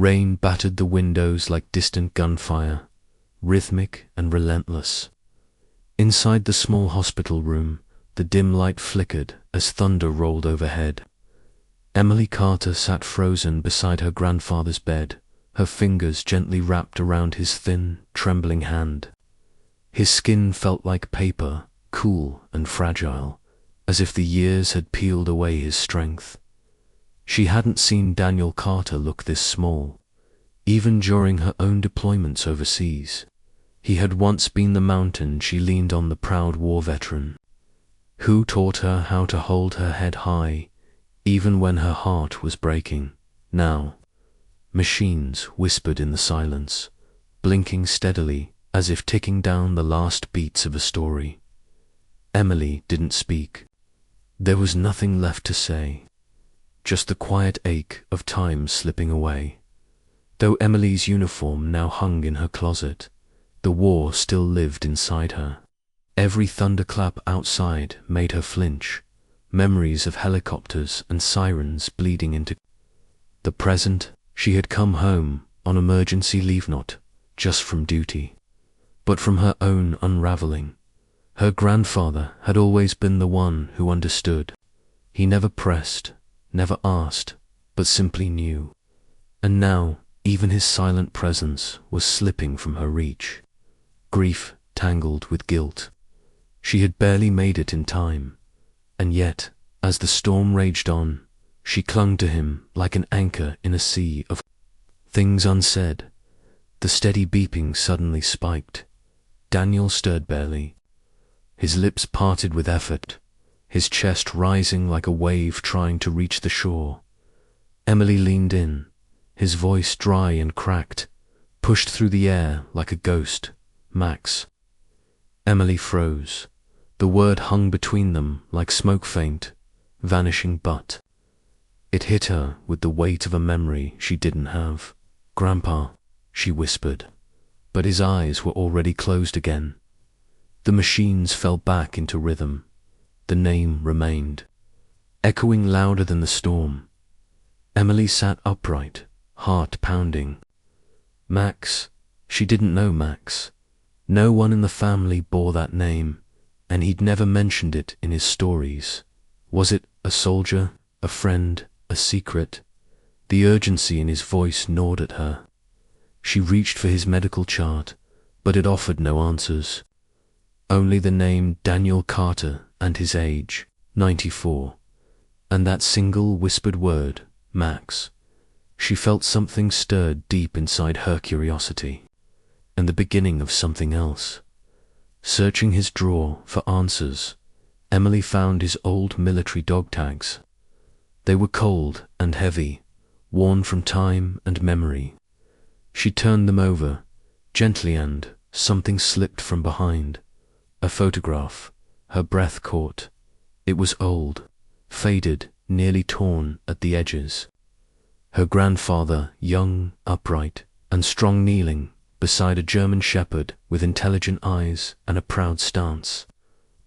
Rain battered the windows like distant gunfire, rhythmic and relentless. Inside the small hospital room, the dim light flickered as thunder rolled overhead. Emily Carter sat frozen beside her grandfather's bed, her fingers gently wrapped around his thin, trembling hand. His skin felt like paper, cool and fragile, as if the years had peeled away his strength. She hadn't seen Daniel Carter look this small, even during her own deployments overseas. He had once been the mountain she leaned on, the proud war veteran, who taught her how to hold her head high, even when her heart was breaking. Now, machines whispered in the silence, blinking steadily as if ticking down the last beats of a story. Emily didn't speak. There was nothing left to say, just the quiet ache of time slipping away. Though Emily's uniform now hung in her closet, the war still lived inside her. Every thunderclap outside made her flinch, memories of helicopters and sirens bleeding into the present. She had come home on emergency leave, not just from duty, but from her own unraveling. Her grandfather had always been the one who understood. He never pressed, never asked, but simply knew. And now, even his silent presence was slipping from her reach. Grief tangled with guilt. She had barely made it in time, and yet, as the storm raged on, she clung to him like an anchor in a sea of things unsaid. The steady beeping suddenly spiked. Daniel stirred barely. His lips parted with effort, his chest rising like a wave trying to reach the shore. Emily leaned in, his voice dry and cracked, pushed through the air like a ghost. "Max." Emily froze. The word hung between them like smoke faint, vanishing, but it hit her with the weight of a memory she didn't have. "Grandpa," she whispered, but his eyes were already closed again. The machines fell back into rhythm. The name remained, echoing louder than the storm. Emily sat upright, heart pounding. Max. She didn't know Max. No one in the family bore that name, and he'd never mentioned it in his stories. Was it a soldier, a friend, a secret? The urgency in his voice gnawed at her. She reached for his medical chart, but it offered no answers. Only the name Daniel Carter and his age, 94, and that single whispered word, Max. She felt something stirred deep inside her curiosity, and the beginning of something else. Searching his drawer for answers, Emily found his old military dog tags. They were cold and heavy, worn from time and memory. She turned them over, gently, and something slipped from behind. A photograph. Her breath caught. It was old, faded, nearly torn at the edges. Her grandfather, young, upright, and strong, kneeling beside a German shepherd with intelligent eyes and a proud stance.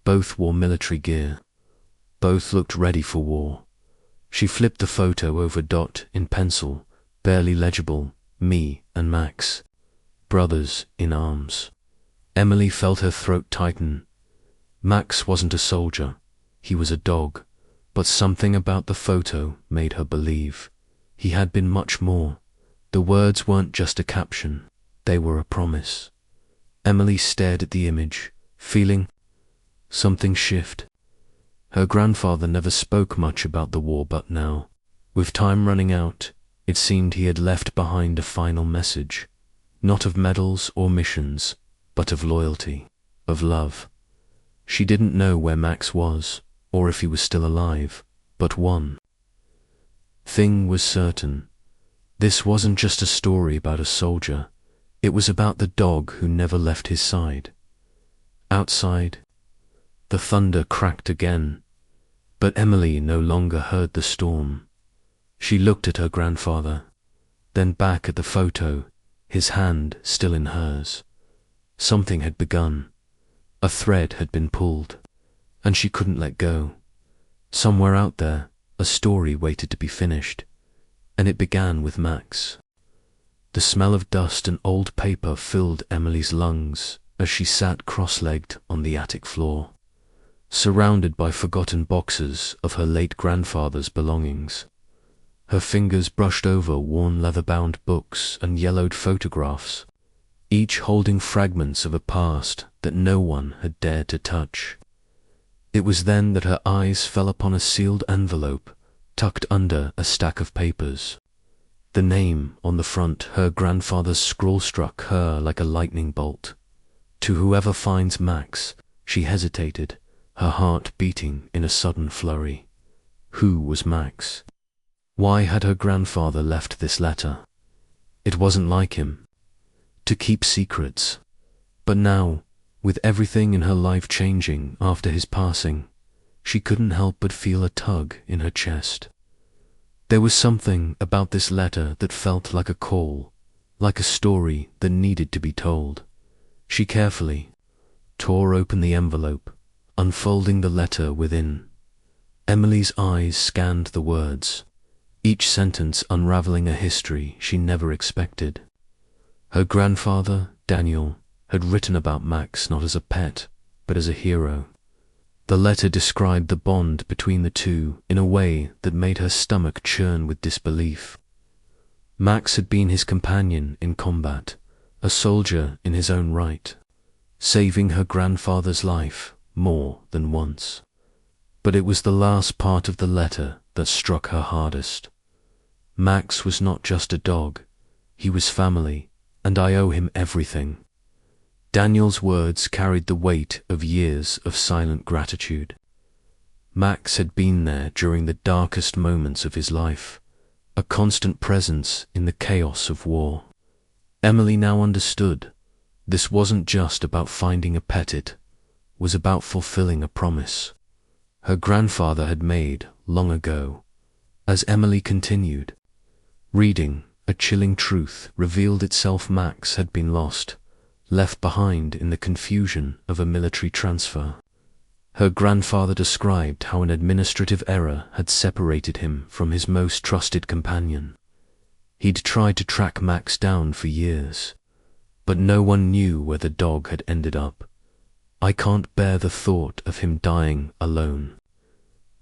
Both wore military gear. Both looked ready for war. She flipped the photo over. In pencil, barely legible, me and Max, brothers in arms. Emily felt her throat tighten. Max wasn't a soldier, he was a dog, but something about the photo made her believe he had been much more. The words weren't just a caption, they were a promise. Emily stared at the image, feeling something shift. Her grandfather never spoke much about the war, but now, with time running out, it seemed he had left behind a final message, not of medals or missions, but of loyalty, of love. She didn't know where Max was, or if he was still alive, but one thing was certain. This wasn't just a story about a soldier, it was about the dog who never left his side. Outside, the thunder cracked again, but Emily no longer heard the storm. She looked at her grandfather, then back at the photo, his hand still in hers. Something had begun. A thread had been pulled, and she couldn't let go. Somewhere out there, a story waited to be finished, and it began with Max. The smell of dust and old paper filled Emily's lungs as she sat cross-legged on the attic floor, surrounded by forgotten boxes of her late grandfather's belongings. Her fingers brushed over worn leather-bound books and yellowed photographs, each holding fragments of a past that no one had dared to touch. It was then that her eyes fell upon a sealed envelope tucked under a stack of papers. The name on the front, her grandfather's scrawl, struck her like a lightning bolt. To whoever finds Max, she hesitated, her heart beating in a sudden flurry. Who was Max? Why had her grandfather left this letter? It wasn't like him to keep secrets. But now, with everything in her life changing after his passing, she couldn't help but feel a tug in her chest. There was something about this letter that felt like a call, like a story that needed to be told. She carefully tore open the envelope, unfolding the letter within. Emily's eyes scanned the words, each sentence unraveling a history she never expected. Her grandfather, Daniel, had written about Max not as a pet, but as a hero. The letter described the bond between the two in a way that made her stomach churn with disbelief. Max had been his companion in combat, a soldier in his own right, saving her grandfather's life more than once. But it was the last part of the letter that struck her hardest. Max was not just a dog, he was family, and I owe him everything. Daniel's words carried the weight of years of silent gratitude. Max had been there during the darkest moments of his life, a constant presence in the chaos of war. Emily now understood. This wasn't just about finding a pet, it was about fulfilling a promise her grandfather had made long ago. As Emily continued reading, a chilling truth revealed itself. Max had been lost, left behind in the confusion of a military transfer. Her grandfather described how an administrative error had separated him from his most trusted companion. He'd tried to track Max down for years, but no one knew where the dog had ended up. I can't bear the thought of him dying alone.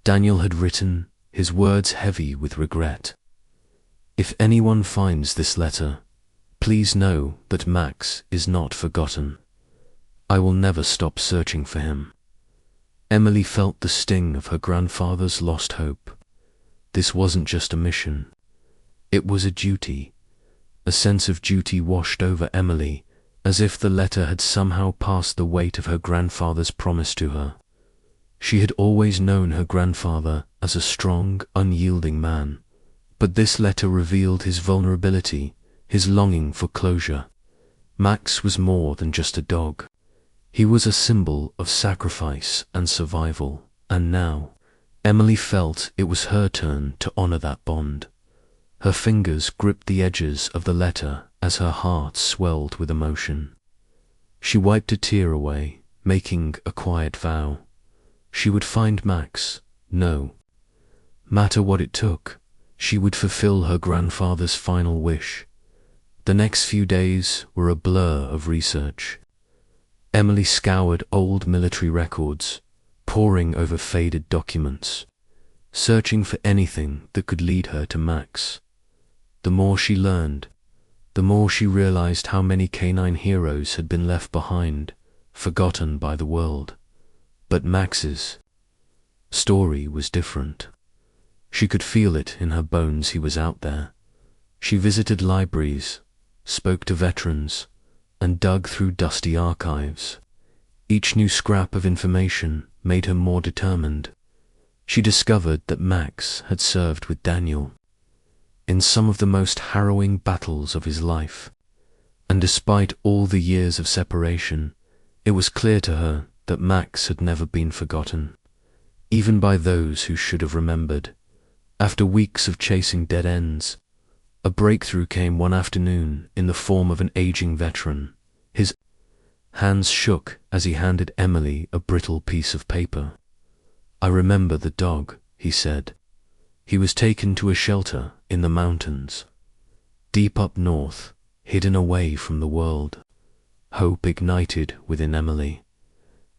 Daniel had written, his words heavy with regret. If anyone finds this letter, please know that Max is not forgotten. I will never stop searching for him. Emily felt the sting of her grandfather's lost hope. This wasn't just a mission. It was a duty. A sense of duty washed over Emily, as if the letter had somehow passed the weight of her grandfather's promise to her. She had always known her grandfather as a strong, unyielding man, but this letter revealed his vulnerability, his longing for closure. Max was more than just a dog. He was a symbol of sacrifice and survival, and now, Emily felt it was her turn to honor that bond. Her fingers gripped the edges of the letter as her heart swelled with emotion. She wiped a tear away, making a quiet vow. She would find Max, no matter what it took. She would fulfill her grandfather's final wish. The next few days were a blur of research. Emily scoured old military records, poring over faded documents, searching for anything that could lead her to Max. The more she learned, the more she realized how many canine heroes had been left behind, forgotten by the world. But Max's story was different. She could feel it in her bones. He was out there. She visited libraries, spoke to veterans, and dug through dusty archives. Each new scrap of information made her more determined. She discovered that Max had served with Daniel in some of the most harrowing battles of his life, and despite all the years of separation, it was clear to her that Max had never been forgotten, even by those who should have remembered. After weeks of chasing dead ends, a breakthrough came one afternoon in the form of an aging veteran. His hands shook as he handed Emily a brittle piece of paper. "I remember the dog," he said. "He was taken to a shelter in the mountains, deep up north, hidden away from the world. Hope ignited within Emily.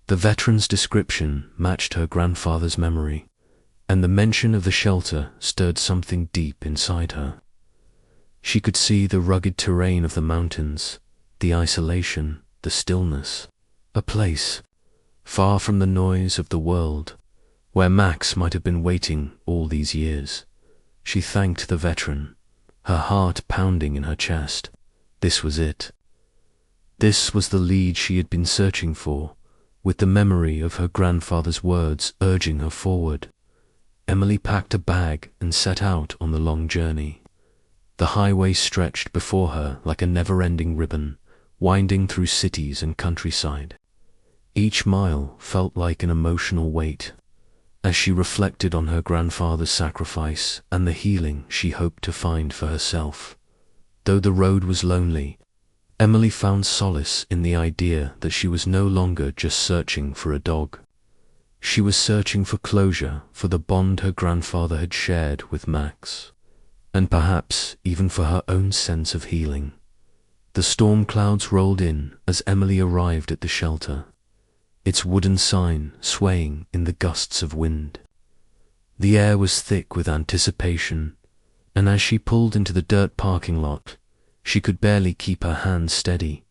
The veteran's description matched her grandfather's memory, and the mention of the shelter stirred something deep inside her. She could see the rugged terrain of the mountains, the isolation, the stillness, a place, far from the noise of the world, where Max might have been waiting all these years. She thanked the veteran, her heart pounding in her chest. This was it. This was the lead she had been searching for, with the memory of her grandfather's words urging her forward. Emily packed a bag and set out on the long journey. The highway stretched before her like a never-ending ribbon, winding through cities and countryside. Each mile felt like an emotional weight, as she reflected on her grandfather's sacrifice and the healing she hoped to find for herself. Though the road was lonely, Emily found solace in the idea that she was no longer just searching for a dog. She was searching for closure for the bond her grandfather had shared with Max, and perhaps even for her own sense of healing. The storm clouds rolled in as Emily arrived at the shelter, its wooden sign swaying in the gusts of wind. The air was thick with anticipation, and as she pulled into the dirt parking lot, she could barely keep her hands steady.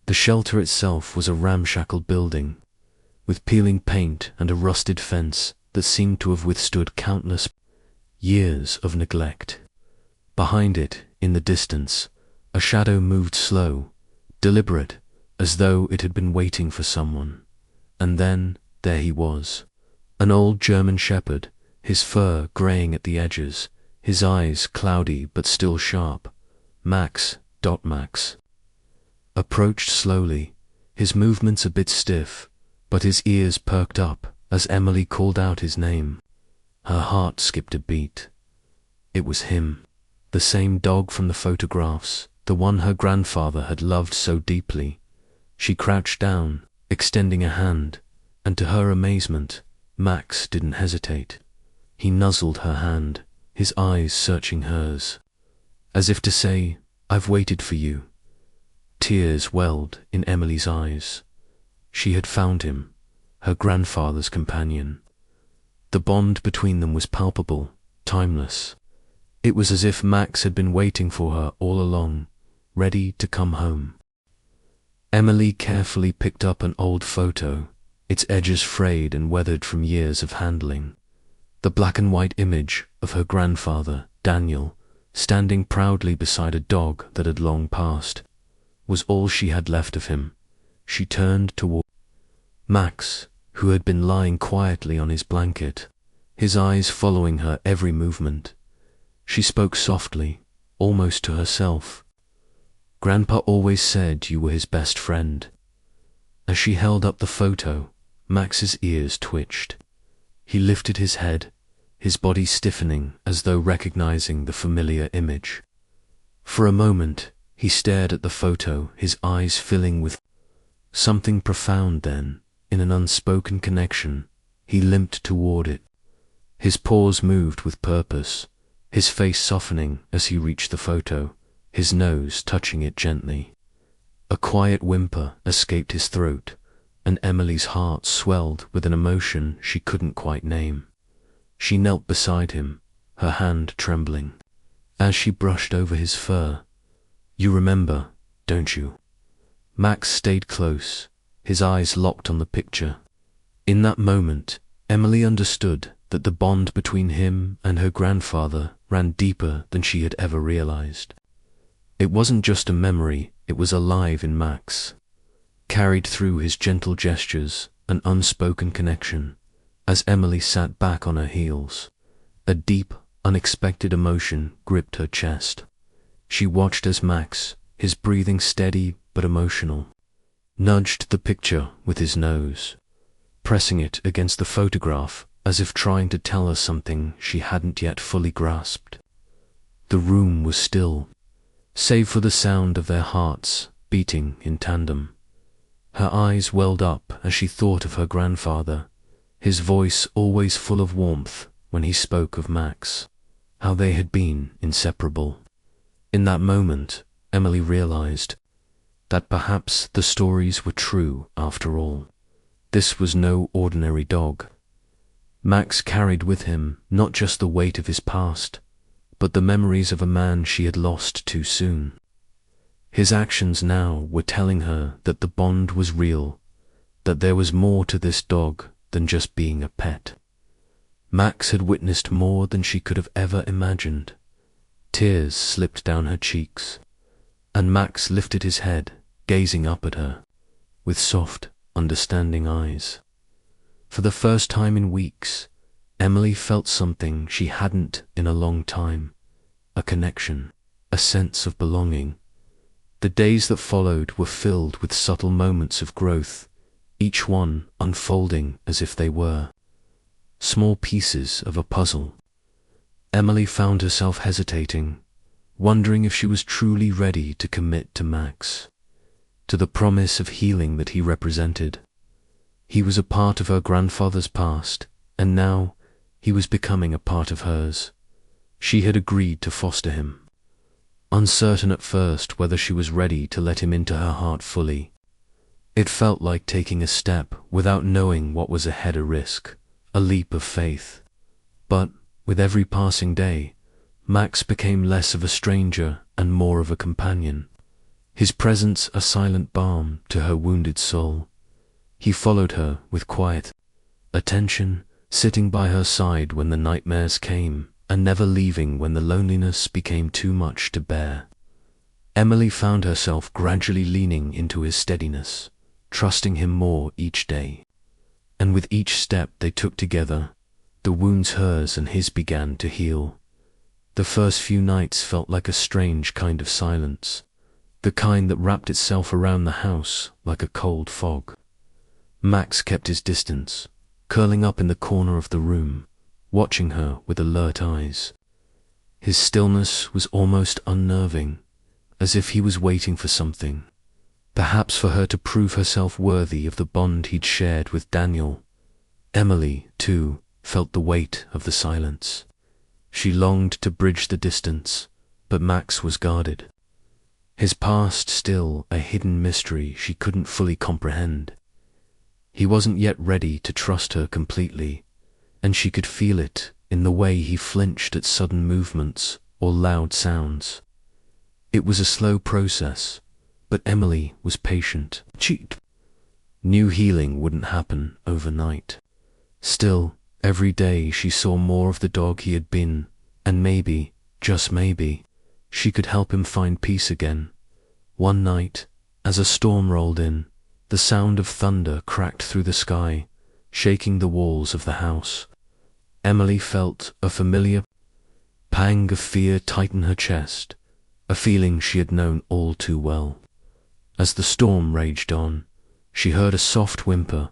The shelter itself was a ramshackle building, with peeling paint and a rusted fence that seemed to have withstood countless years of neglect. Behind it, in the distance, a shadow moved slow, deliberate, as though it had been waiting for someone. And then, there he was, an old German shepherd, his fur greying at the edges, his eyes cloudy but still sharp. Max. Max approached slowly, his movements a bit stiff, but his ears perked up as Emily called out his name. Her heart skipped a beat. It was him, the same dog from the photographs, the one her grandfather had loved so deeply. She crouched down, extending a hand, and to her amazement, Max didn't hesitate. He nuzzled her hand, his eyes searching hers, as if to say, "I've waited for you." Tears welled in Emily's eyes. She had found him, her grandfather's companion. The bond between them was palpable, timeless. It was as if Max had been waiting for her all along, ready to come home. Emily carefully picked up an old photo, its edges frayed and weathered from years of handling. The black and white image of her grandfather, Daniel, standing proudly beside a dog that had long passed, was all she had left of him. She turned toward Max, who had been lying quietly on his blanket, his eyes following her every movement. She spoke softly, almost to herself. "Grandpa always said you were his best friend." As she held up the photo, Max's ears twitched. He lifted his head, his body stiffening as though recognizing the familiar image. For a moment, he stared at the photo, his eyes filling with something profound. Then, in an unspoken connection, he limped toward it. His paws moved with purpose, his face softening as he reached the photo, his nose touching it gently. A quiet whimper escaped his throat, and Emily's heart swelled with an emotion she couldn't quite name. She knelt beside him, her hand trembling. As she brushed over his fur, "You remember, don't you?" Max stayed close, his eyes locked on the picture. In that moment, Emily understood that the bond between him and her grandfather ran deeper than she had ever realized. It wasn't just a memory, it was alive in Max, carried through his gentle gestures, an unspoken connection. As Emily sat back on her heels, a deep, unexpected emotion gripped her chest. She watched as Max, his breathing steady but emotional, nudged the picture with his nose, pressing it against the photograph as if trying to tell her something she hadn't yet fully grasped. The room was still, save for the sound of their hearts beating in tandem. Her eyes welled up as she thought of her grandfather, his voice always full of warmth when he spoke of Max, how they had been inseparable. In that moment, Emily realized that perhaps the stories were true after all. This was no ordinary dog. Max carried with him not just the weight of his past, but the memories of a man she had lost too soon. His actions now were telling her that the bond was real, that there was more to this dog than just being a pet. Max had witnessed more than she could have ever imagined. Tears slipped down her cheeks, and Max lifted his head, gazing up at her, with soft, understanding eyes. For the first time in weeks, Emily felt something she hadn't in a long time, a connection, a sense of belonging. The days that followed were filled with subtle moments of growth, each one unfolding as if they were small pieces of a puzzle. Emily found herself hesitating, wondering if she was truly ready to commit to Max, to the promise of healing that he represented. He was a part of her grandfather's past, and now he was becoming a part of hers. She had agreed to foster him, uncertain at first whether she was ready to let him into her heart fully. It felt like taking a step without knowing what was ahead, a risk, a leap of faith. But with every passing day, Max became less of a stranger and more of a companion, his presence a silent balm to her wounded soul. He followed her with quiet attention, sitting by her side when the nightmares came, and never leaving when the loneliness became too much to bear. Emily found herself gradually leaning into his steadiness, trusting him more each day. And with each step they took together, the wounds hers and his began to heal. The first few nights felt like a strange kind of silence, the kind that wrapped itself around the house like a cold fog. Max kept his distance, curling up in the corner of the room, watching her with alert eyes. His stillness was almost unnerving, as if he was waiting for something, perhaps for her to prove herself worthy of the bond he'd shared with Daniel. Emily, too, felt the weight of the silence. She longed to bridge the distance, but Max was guarded, his past still a hidden mystery she couldn't fully comprehend. He wasn't yet ready to trust her completely, and she could feel it in the way he flinched at sudden movements or loud sounds. It was a slow process, but Emily was patient. She knew healing wouldn't happen overnight. Still, every day she saw more of the dog he had been, and maybe, just maybe, she could help him find peace again. One night, as a storm rolled in, the sound of thunder cracked through the sky, shaking the walls of the house. Emily felt a familiar pang of fear tighten her chest, a feeling she had known all too well. As the storm raged on, she heard a soft whimper,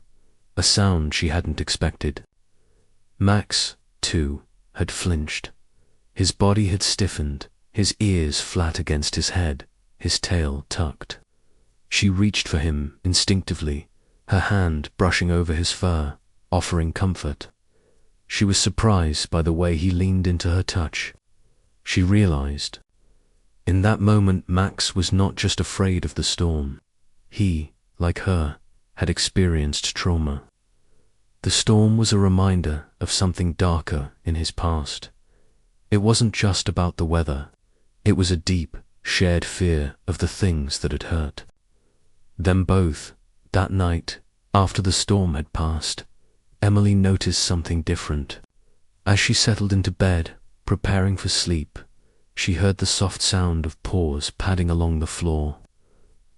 a sound she hadn't expected. Max, too, had flinched. His body had stiffened, his ears flat against his head, his tail tucked. She reached for him instinctively, her hand brushing over his fur, offering comfort. She was surprised by the way he leaned into her touch. She realized, in that moment, Max was not just afraid of the storm. He, like her, had experienced trauma. The storm was a reminder of something darker in his past. It wasn't just about the weather. It was a deep, shared fear of the things that had hurt them both. That night, after the storm had passed, Emily noticed something different. As she settled into bed, preparing for sleep, she heard the soft sound of paws padding along the floor.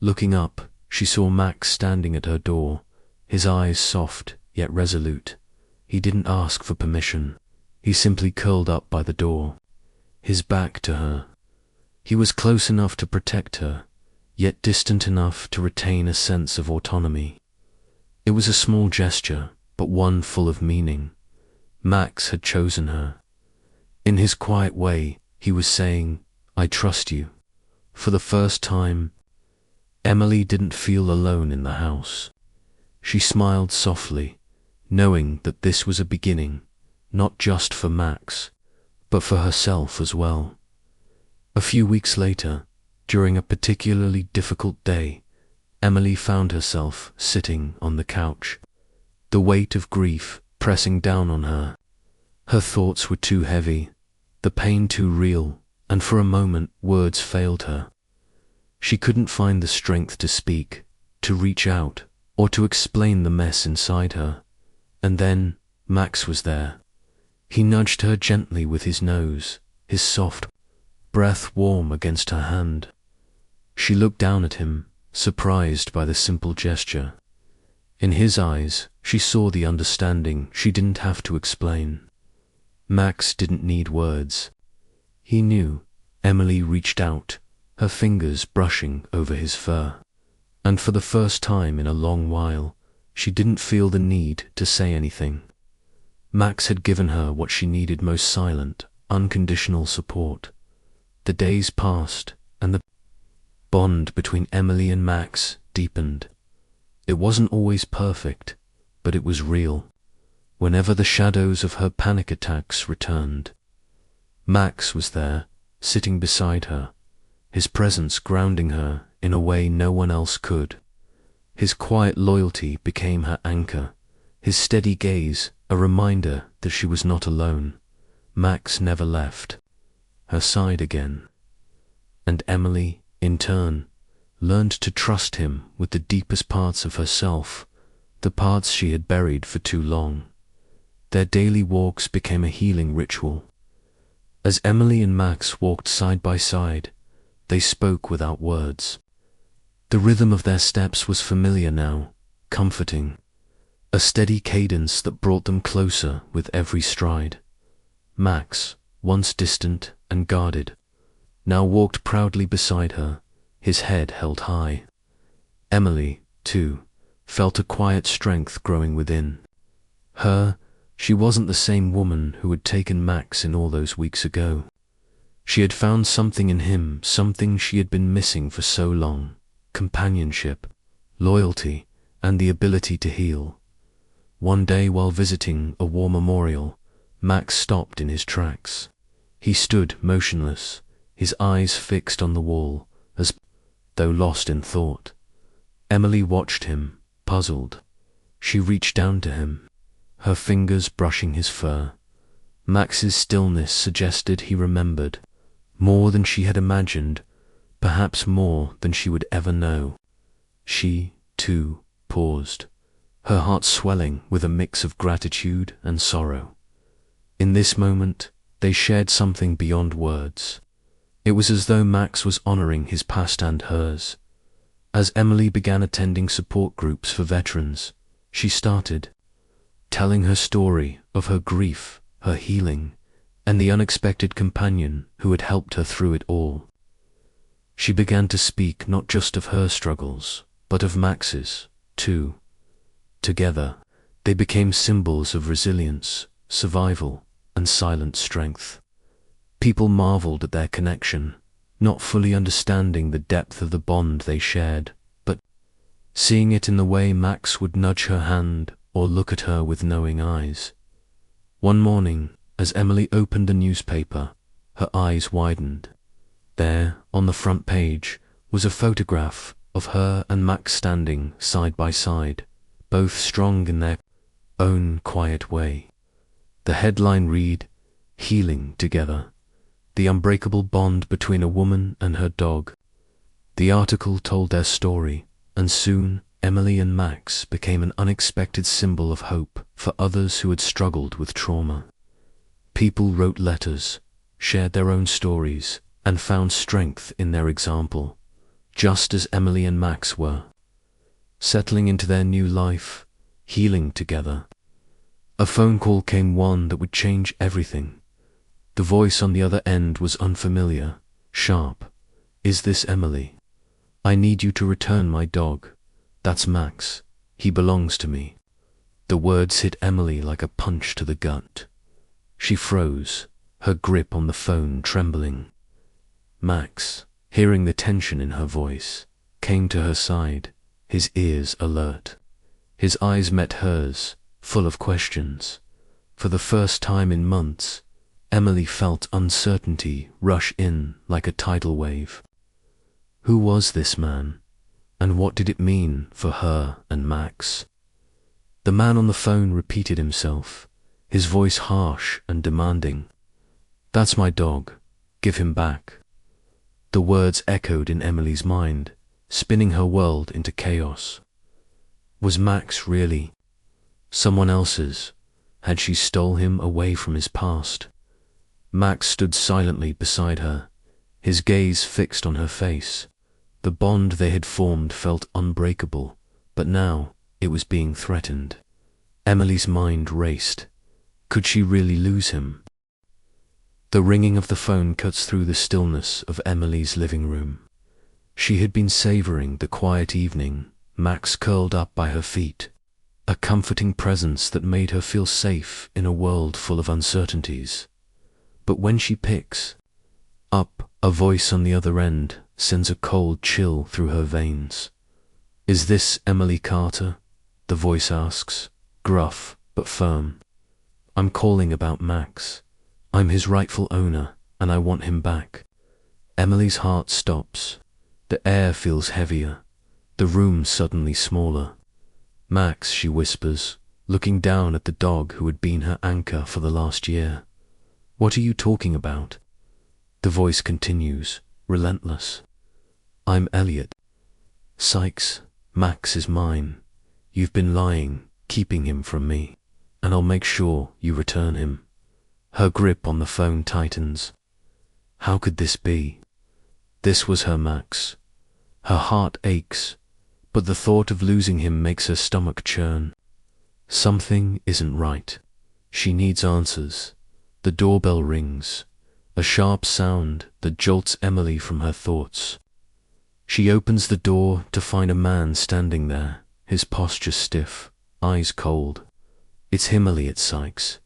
Looking up, she saw Max standing at her door, his eyes soft yet resolute. He didn't ask for permission. He simply curled up by the door, his back to her. He was close enough to protect her, yet distant enough to retain a sense of autonomy. It was a small gesture, but one full of meaning. Max had chosen her. In his quiet way, he was saying, "I trust you." For the first time, Emily didn't feel alone in the house. She smiled softly, knowing that this was a beginning, not just for Max, but for herself as well. A few weeks later, During a particularly difficult day, Emily found herself sitting on the couch, the weight of grief pressing down on her. Her thoughts were too heavy, the pain too real, and for a moment words failed her. She couldn't find the strength to speak, to reach out, or to explain the mess inside her. And then Max was there. He nudged her gently with his nose, his soft breath warm against her hand. She looked down at him, surprised by the simple gesture. In his eyes, she saw the understanding she didn't have to explain. Max didn't need words. He knew. Emily reached out, her fingers brushing over his fur. And for the first time in a long while, she didn't feel the need to say anything. Max had given her what she needed most: silent, unconditional support. The days passed, and the bond between Emily and Max deepened. It wasn't always perfect, but it was real. Whenever the shadows of her panic attacks returned, Max was there, sitting beside her, his presence grounding her in a way no one else could. His quiet loyalty became her anchor, his steady gaze a reminder that she was not alone. Max never left her side again. And Emily, in turn, learned to trust him with the deepest parts of herself, the parts she had buried for too long. Their daily walks became a healing ritual. As Emily and Max walked side by side, they spoke without words. The rhythm of their steps was familiar now, comforting, a steady cadence that brought them closer with every stride. Max, once distant and guarded, now walked proudly beside her, his head held high. Emily, too, felt a quiet strength growing within her. She wasn't the same woman who had taken Max in all those weeks ago. She had found something in him, something she had been missing for so long: companionship, loyalty, and the ability to heal. One day, while visiting a war memorial, Max stopped in his tracks. He stood motionless, his eyes fixed on the wall, as though lost in thought. Emily watched him, puzzled. She reached down to him, her fingers brushing his fur. Max's stillness suggested he remembered, more than she had imagined, perhaps more than she would ever know. She, too, paused, her heart swelling with a mix of gratitude and sorrow. In this moment, they shared something beyond words. It was as though Max was honoring his past and hers. As Emily began attending support groups for veterans, she started telling her story of her grief, her healing, and the unexpected companion who had helped her through it all. She began to speak not just of her struggles, but of Max's, too. Together, they became symbols of resilience, survival, and silent strength. People marveled at their connection, not fully understanding the depth of the bond they shared, but seeing it in the way Max would nudge her hand or look at her with knowing eyes. One morning, as Emily opened the newspaper, her eyes widened. There, on the front page, was a photograph of her and Max standing side by side, both strong in their own quiet way. The headline read, "Healing Together: The Unbreakable Bond Between a Woman and Her Dog." The article told their story, and soon Emily and Max became an unexpected symbol of hope for others who had struggled with trauma. People wrote letters, shared their own stories, and found strength in their example, just as Emily and Max were, settling into their new life, healing together. A phone call came, one that would change everything. The voice on the other end was unfamiliar, sharp. "Is this Emily? I need you to return my dog. That's Max. He belongs to me." The words hit Emily like a punch to the gut. She froze, her grip on the phone trembling. Max, hearing the tension in her voice, came to her side, his ears alert. His eyes met hers, full of questions. For the first time in months, Emily felt uncertainty rush in like a tidal wave. Who was this man, and what did it mean for her and Max? The man on the phone repeated himself, his voice harsh and demanding. "That's my dog. Give him back." The words echoed in Emily's mind, spinning her world into chaos. Was Max really someone else's? Had she stole him away from his past? Max stood silently beside her, his gaze fixed on her face. The bond they had formed felt unbreakable, but now it was being threatened. Emily's mind raced. Could she really lose him? The ringing of the phone cuts through the stillness of Emily's living room. She had been savoring the quiet evening, Max curled up by her feet, a comforting presence that made her feel safe in a world full of uncertainties. But when she picks up, a voice on the other end sends a cold chill through her veins. "Is this Emily Carter?" the voice asks, gruff but firm. "I'm calling about Max. I'm his rightful owner, and I want him back." Emily's heart stops. The air feels heavier, the room suddenly smaller. "Max," she whispers, looking down at the dog who had been her anchor for the last year. "What are you talking about?" The voice continues, relentless. "I'm Elliot. Sykes, Max is mine. You've been lying, keeping him from me, and I'll make sure you return him." Her grip on the phone tightens. How could this be? This was her Max. Her heart aches, but the thought of losing him makes her stomach churn. Something isn't right. She needs answers. The doorbell rings, a sharp sound that jolts Emily from her thoughts. She opens the door to find a man standing there, his posture stiff, eyes cold. It's him, Elliot Sykes.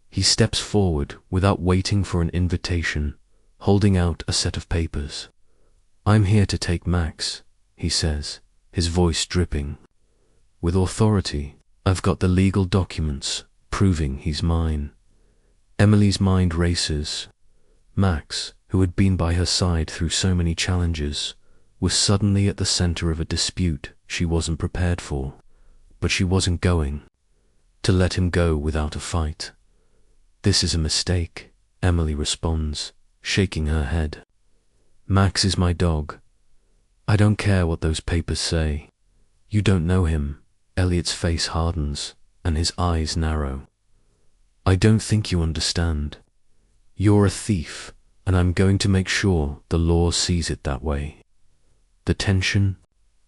He steps forward without waiting for an invitation, holding out a set of papers. "I'm here to take Max," he says, his voice dripping. "With authority. I've got the legal documents proving he's mine." Emily's mind races. Max, who had been by her side through so many challenges, was suddenly at the center of a dispute she wasn't prepared for. But she wasn't going to let him go without a fight. "This is a mistake," Emily responds, shaking her head. "Max is my dog. I don't care what those papers say. You don't know him." Elliot's face hardens, and his eyes narrow. "I don't think you understand. You're a thief, and I'm going to make sure the law sees it that way." The tension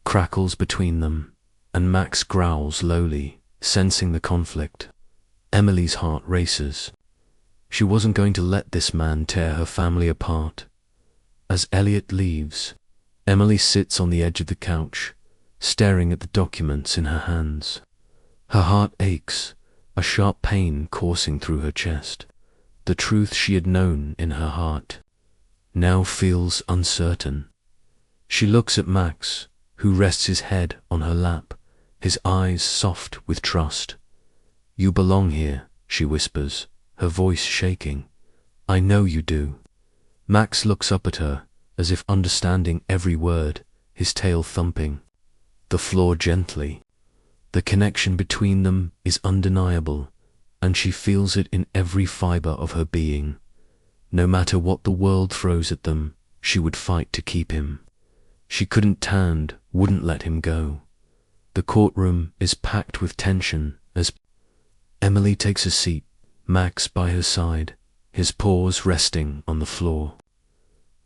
crackles between them, and Max growls lowly, sensing the conflict. Emily's heart races. She wasn't going to let this man tear her family apart. As Elliot leaves, Emily sits on the edge of the couch, staring at the documents in her hands. Her heart aches, a sharp pain coursing through her chest. The truth she had known in her heart now feels uncertain. She looks at Max, who rests his head on her lap, his eyes soft with trust. "You belong here," she whispers, her voice shaking. "I know you do." Max looks up at her, as if understanding every word, his tail thumping the floor gently. The connection between them is undeniable, and she feels it in every fiber of her being. No matter what the world throws at them, she would fight to keep him. She couldn't stand, wouldn't let him go. The courtroom is packed with tension as Emily takes a seat, Max by her side, his paws resting on the floor.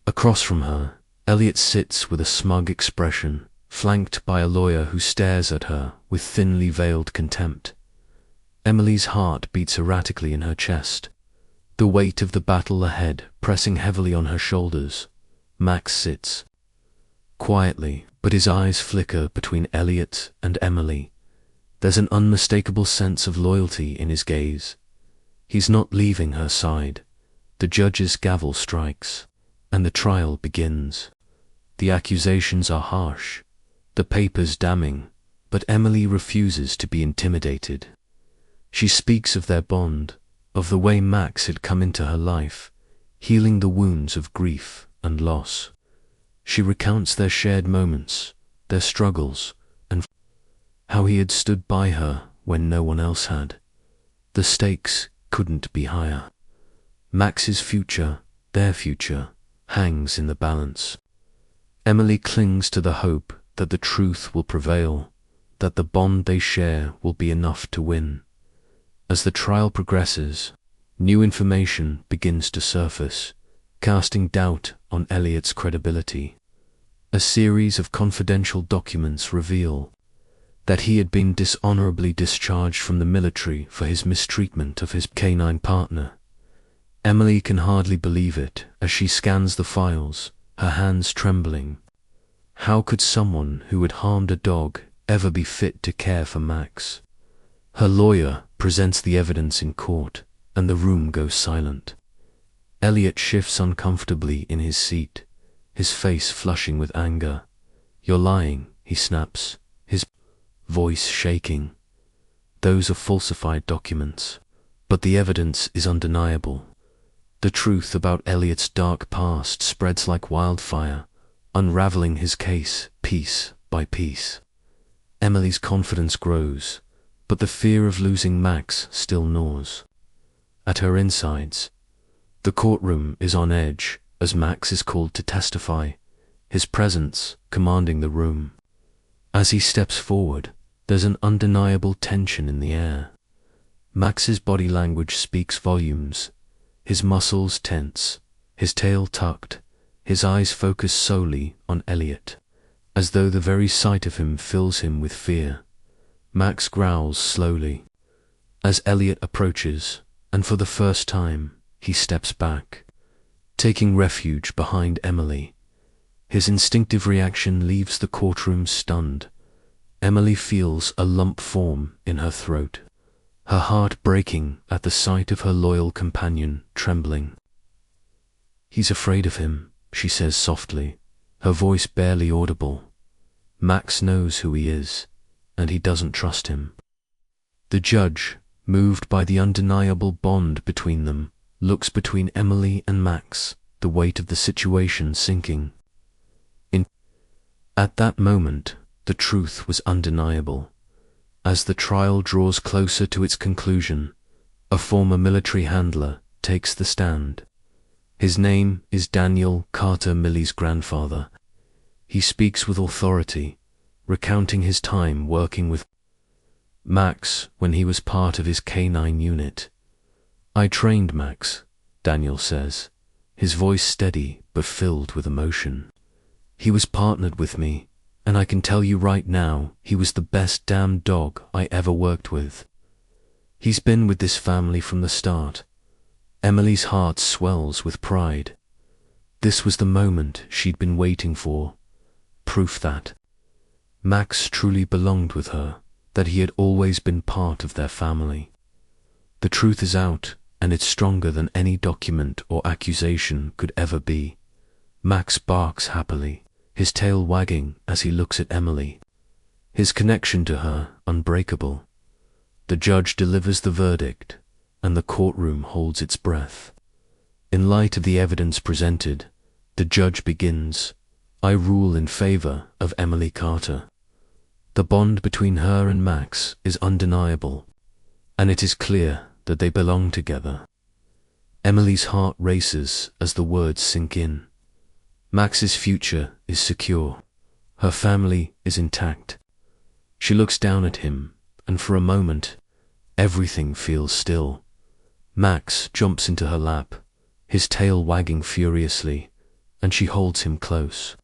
Across from her, Elliot sits with a smug expression, flanked by a lawyer who stares at her with thinly veiled contempt. Emily's heart beats erratically in her chest, the weight of the battle ahead pressing heavily on her shoulders. Max sits quietly, but his eyes flicker between Elliot and Emily. There's an unmistakable sense of loyalty in his gaze. He's not leaving her side. The judge's gavel strikes, and the trial begins. The accusations are harsh, the papers damning, but Emily refuses to be intimidated. She speaks of their bond, of the way Max had come into her life, healing the wounds of grief and loss. She recounts their shared moments, their struggles, and how he had stood by her when no one else had. The stakes couldn't be higher. Max's future, their future, hangs in the balance. Emily clings to the hope that the truth will prevail, that the bond they share will be enough to win. As the trial progresses, new information begins to surface, casting doubt on Elliot's credibility. A series of confidential documents reveal that he had been dishonorably discharged from the military for his mistreatment of his canine partner. Emily can hardly believe it as she scans the files, her hands trembling. How could someone who had harmed a dog ever be fit to care for Max? Her lawyer presents the evidence in court, and the room goes silent. Elliot shifts uncomfortably in his seat, his face flushing with anger. "You're lying," he snaps, his voice shaking. "Those are falsified documents, but the evidence is undeniable." The truth about Elliot's dark past spreads like wildfire, unraveling his case piece by piece. Emily's confidence grows, but the fear of losing Max still gnaws at her insides. The courtroom is on edge as Max is called to testify, his presence commanding the room. As he steps forward, there's an undeniable tension in the air. Max's body language speaks volumes, his muscles tense, his tail tucked, his eyes focused solely on Elliot, as though the very sight of him fills him with fear. Max growls slowly as Elliot approaches, and for the first time, he steps back, taking refuge behind Emily. His instinctive reaction leaves the courtroom stunned. Emily feels a lump form in her throat, her heart breaking at the sight of her loyal companion trembling. "He's afraid of him," she says softly, her voice barely audible. Max knows who he is, and he doesn't trust him. The judge, moved by the undeniable bond between them, looks between Emily and Max, the weight of the situation sinking. At that moment, the truth was undeniable. As the trial draws closer to its conclusion, a former military handler takes the stand. His name is Daniel Carter Milley's grandfather. He speaks with authority, recounting his time working with Max when he was part of his canine unit. "I trained Max," Daniel says, his voice steady but filled with emotion. "He was partnered with me, and I can tell you right now, he was the best damn dog I ever worked with. He's been with this family from the start." Emily's heart swells with pride. This was the moment she'd been waiting for, proof that Max truly belonged with her, that he had always been part of their family. The truth is out, and it's stronger than any document or accusation could ever be. Max barks happily, his tail wagging as he looks at Emily, his connection to her unbreakable. The judge delivers the verdict, and the courtroom holds its breath. In light of the evidence presented, the judge begins, "I rule in favor of Emily Carter." The bond between her and Max is undeniable, and it is clear that they belong together. Emily's heart races as the words sink in. Max's future is secure. Her family is intact. She looks down at him, and for a moment, everything feels still. Max jumps into her lap, his tail wagging furiously, and she holds him close,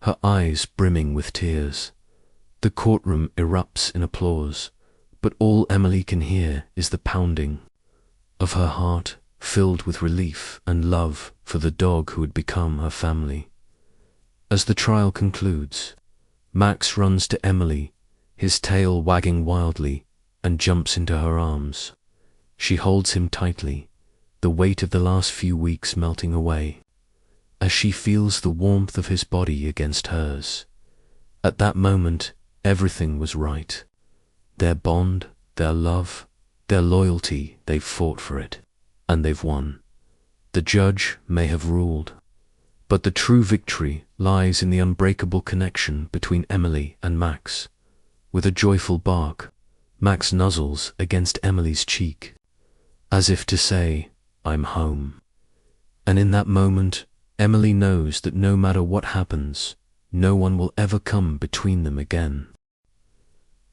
her eyes brimming with tears. The courtroom erupts in applause, but all Emily can hear is the pounding of her heart, filled with relief and love for the dog who had become her family. As the trial concludes, Max runs to Emily, his tail wagging wildly, and jumps into her arms. She holds him tightly, the weight of the last few weeks melting away, as she feels the warmth of his body against hers. At that moment, everything was right. Their bond, their love, their loyalty, they've fought for it, and they've won. The judge may have ruled, But the true victory lies in the unbreakable connection between Emily and Max. With a joyful bark, Max nuzzles against Emily's cheek, as if to say, "I'm home." And in that moment, Emily knows that no matter what happens, no one will ever come between them again.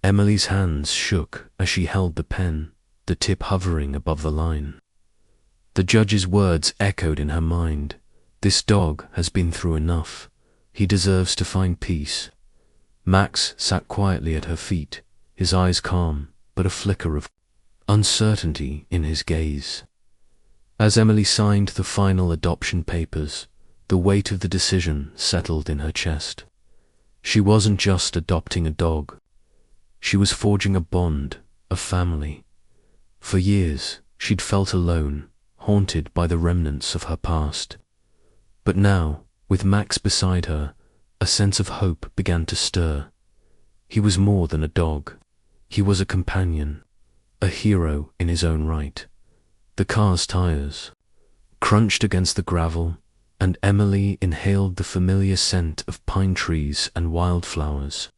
Emily's hands shook as she held the pen, the tip hovering above the line. The judge's words echoed in her mind. This dog has been through enough. He deserves to find peace. Max sat quietly at her feet, his eyes calm, but a flicker of uncertainty in his gaze. As Emily signed the final adoption papers, the weight of the decision settled in her chest. She wasn't just adopting a dog. She was forging a bond, a family. For years, she'd felt alone, haunted by the remnants of her past. But now, with Max beside her, a sense of hope began to stir. He was more than a dog. He was a companion, a hero in his own right. The car's tires crunched against the gravel, and Emily inhaled the familiar scent of pine trees and wildflowers.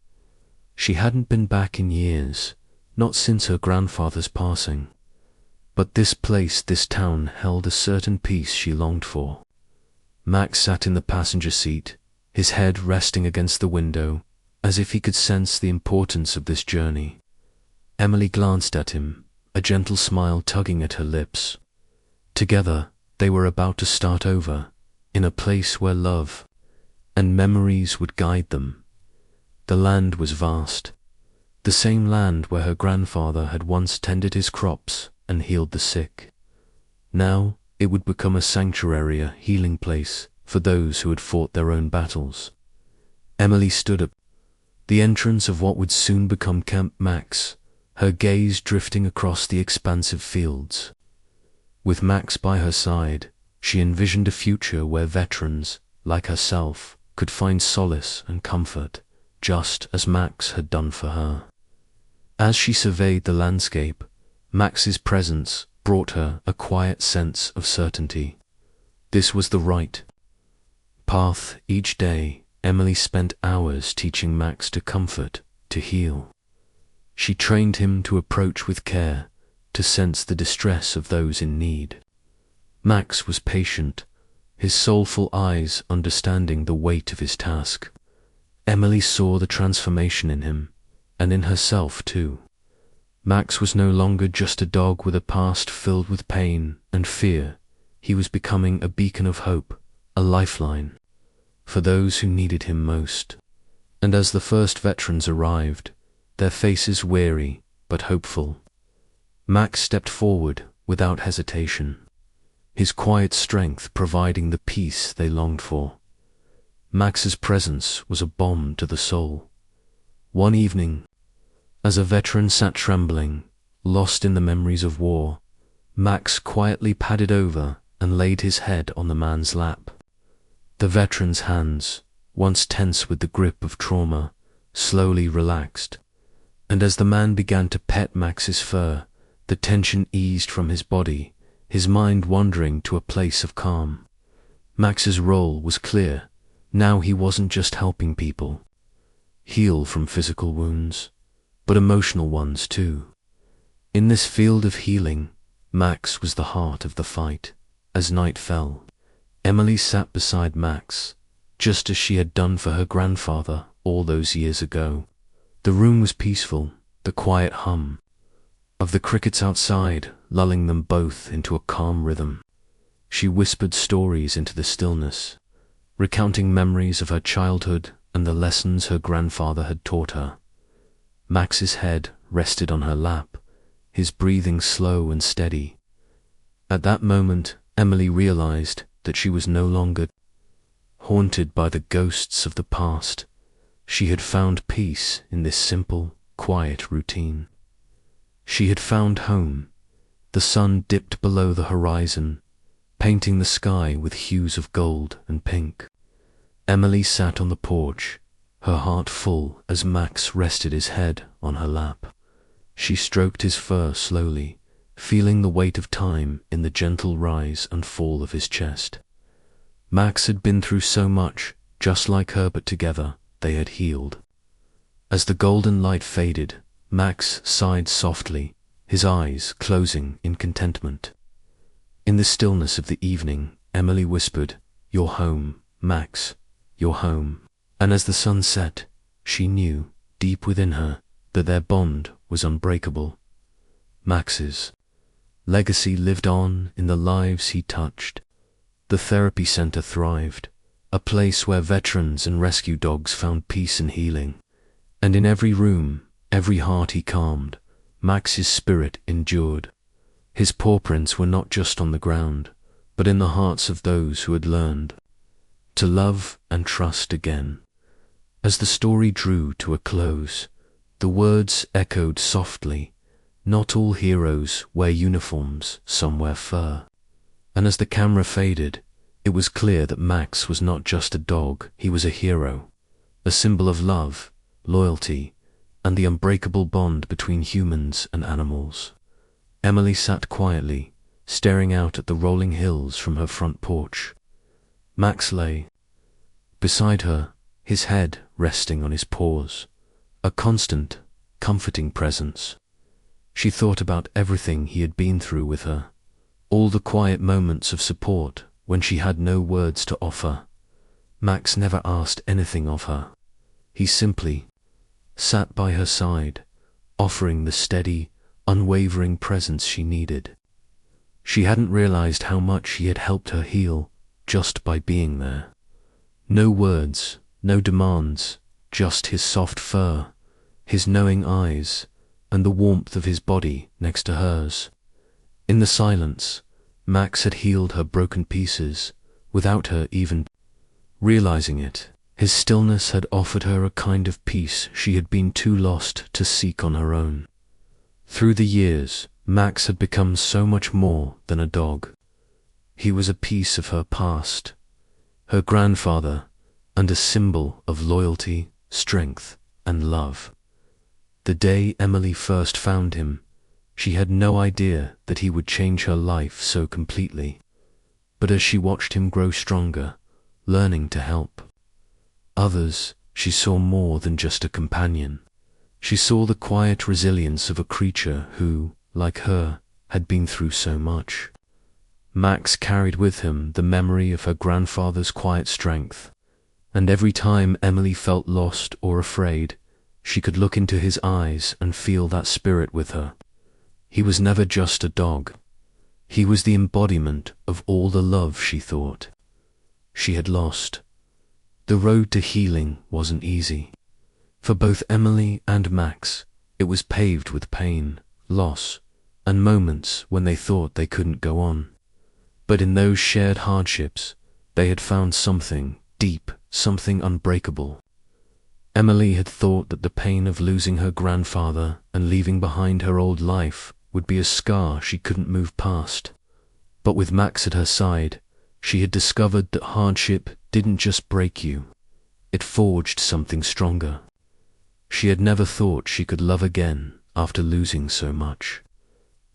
She hadn't been back in years, not since her grandfather's passing. But this place, this town, held a certain peace she longed for. Max sat in the passenger seat, his head resting against the window, as if he could sense the importance of this journey. Emily glanced at him, a gentle smile tugging at her lips. Together, they were about to start over, in a place where love and memories would guide them. The land was vast, the same land where her grandfather had once tended his crops and healed the sick. Now it would become a sanctuary, a healing place for those who had fought their own battles. Emily stood at the entrance of what would soon become Camp Max, her gaze drifting across the expansive fields. With Max by her side, she envisioned a future where veterans, like herself, could find solace and comfort, just as Max had done for her. As she surveyed the landscape, Max's presence brought her a quiet sense of certainty. This was the right path. Each day, Emily spent hours teaching Max to comfort, to heal. She trained him to approach with care, to sense the distress of those in need. Max was patient, his soulful eyes understanding the weight of his task. Emily saw the transformation in him, and in herself too. Max was no longer just a dog with a past filled with pain and fear. He was becoming a beacon of hope, a lifeline, for those who needed him most. And as the first veterans arrived, their faces weary but hopeful, Max stepped forward without hesitation, his quiet strength providing the peace they longed for. Max's presence was a balm to the soul. One evening, as a veteran sat trembling, lost in the memories of war, Max quietly padded over and laid his head on the man's lap. The veteran's hands, once tense with the grip of trauma, slowly relaxed, and as the man began to pet Max's fur, the tension eased from his body, his mind wandering to a place of calm. Max's role was clear. Now he wasn't just helping people heal from physical wounds, but emotional ones too. In this field of healing, Max was the heart of the fight. As night fell, Emily sat beside Max, just as she had done for her grandfather all those years ago. The room was peaceful, the quiet hum of the crickets outside lulling them both into a calm rhythm. She whispered stories into the stillness, recounting memories of her childhood and the lessons her grandfather had taught her. Max's head rested on her lap, his breathing slow and steady. At that moment, Emily realized that she was no longer haunted by the ghosts of the past. She had found peace in this simple, quiet routine. She had found home. The sun dipped below the horizon, painting the sky with hues of gold and pink. Emily sat on the porch, her heart full as Max rested his head on her lap. She stroked his fur slowly, feeling the weight of time in the gentle rise and fall of his chest. Max had been through so much, just like her, but together they had healed. As the golden light faded, Max sighed softly, his eyes closing in contentment. In the stillness of the evening, Emily whispered, "You're home, Max, you're home." And as the sun set, she knew, deep within her, that their bond was unbreakable. Max's legacy lived on in the lives he touched. The therapy center thrived, a place where veterans and rescue dogs found peace and healing. And in every room, every heart he calmed, Max's spirit endured. His paw prints were not just on the ground, but in the hearts of those who had learned to love and trust again. As the story drew to a close, the words echoed softly, "Not all heroes wear uniforms, some wear fur." And as the camera faded, it was clear that Max was not just a dog, he was a hero, a symbol of love, loyalty, and the unbreakable bond between humans and animals. Emily sat quietly, staring out at the rolling hills from her front porch. Max lay beside her, his head resting on his paws, a constant, comforting presence. She thought about everything he had been through with her, all the quiet moments of support when she had no words to offer. Max never asked anything of her. He simply sat by her side, offering the steady, unwavering presence she needed. She hadn't realized how much he had helped her heal just by being there. No words, no demands, just his soft fur, his knowing eyes, and the warmth of his body next to hers. In the silence, Max had healed her broken pieces without her even realizing it. His stillness had offered her a kind of peace she had been too lost to seek on her own. Through the years, Max had become so much more than a dog. He was a piece of her past, her grandfather, and a symbol of loyalty, strength, and love. The day Emily first found him, she had no idea that he would change her life so completely. But as she watched him grow stronger, learning to help others, she saw more than just a companion. She saw the quiet resilience of a creature who, like her, had been through so much. Max carried with him the memory of her grandfather's quiet strength, and every time Emily felt lost or afraid, she could look into his eyes and feel that spirit with her. He was never just a dog. He was the embodiment of all the love she thought she had lost. The road to healing wasn't easy. For both Emily and Max, it was paved with pain, loss, and moments when they thought they couldn't go on. But in those shared hardships, they had found something deep, something unbreakable. Emily had thought that the pain of losing her grandfather and leaving behind her old life would be a scar she couldn't move past. But with Max at her side, she had discovered that hardship didn't just break you, it forged something stronger. She had never thought she could love again after losing so much.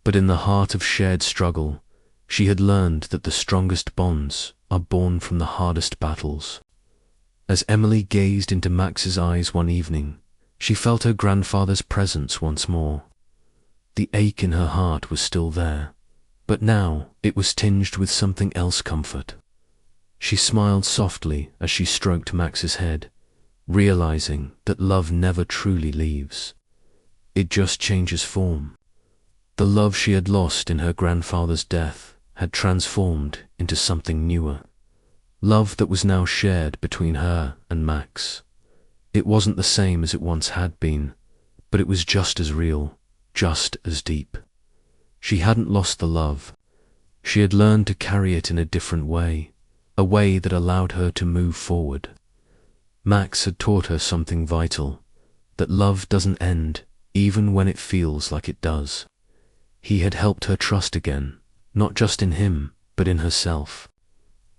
But in the heart of shared struggle, she had learned that the strongest bonds are born from the hardest battles. As Emily gazed into Max's eyes one evening, she felt her grandfather's presence once more. The ache in her heart was still there, but now it was tinged with something else, comfort. She smiled softly as she stroked Max's head, realizing that love never truly leaves. It just changes form. The love she had lost in her grandfather's death had transformed into something newer. Love that was now shared between her and Max. It wasn't the same as it once had been, but it was just as real, just as deep. She hadn't lost the love. She had learned to carry it in a different way, a way that allowed her to move forward. Max had taught her something vital, that love doesn't end even when it feels like it does. He had helped her trust again, not just in him, but in herself.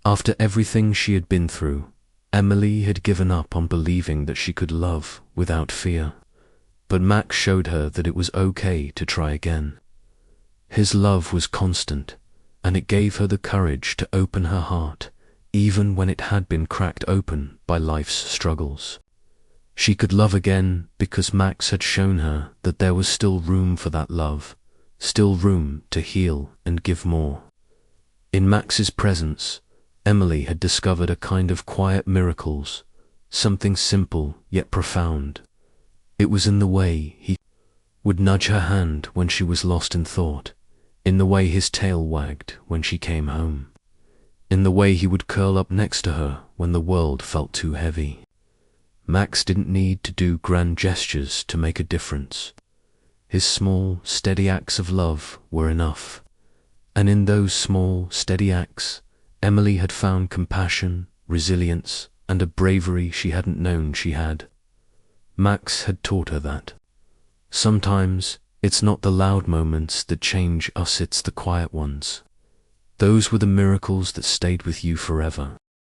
After everything she had been through, Emily had given up on believing that she could love without fear. But Max showed her that it was okay to try again. His love was constant, and it gave her the courage to open her heart, even when it had been cracked open by life's struggles. She could love again because Max had shown her that there was still room for that love, still room to heal and give more. In Max's presence, Emily had discovered a kind of quiet miracles, something simple yet profound. It was in the way he would nudge her hand when she was lost in thought, in the way his tail wagged when she came home, in the way he would curl up next to her when the world felt too heavy. Max didn't need to do grand gestures to make a difference. His small, steady acts of love were enough. And in those small, steady acts, Emily had found compassion, resilience, and a bravery she hadn't known she had. Max had taught her that. Sometimes it's not the loud moments that change us, it's the quiet ones. Those were the miracles that stayed with you forever.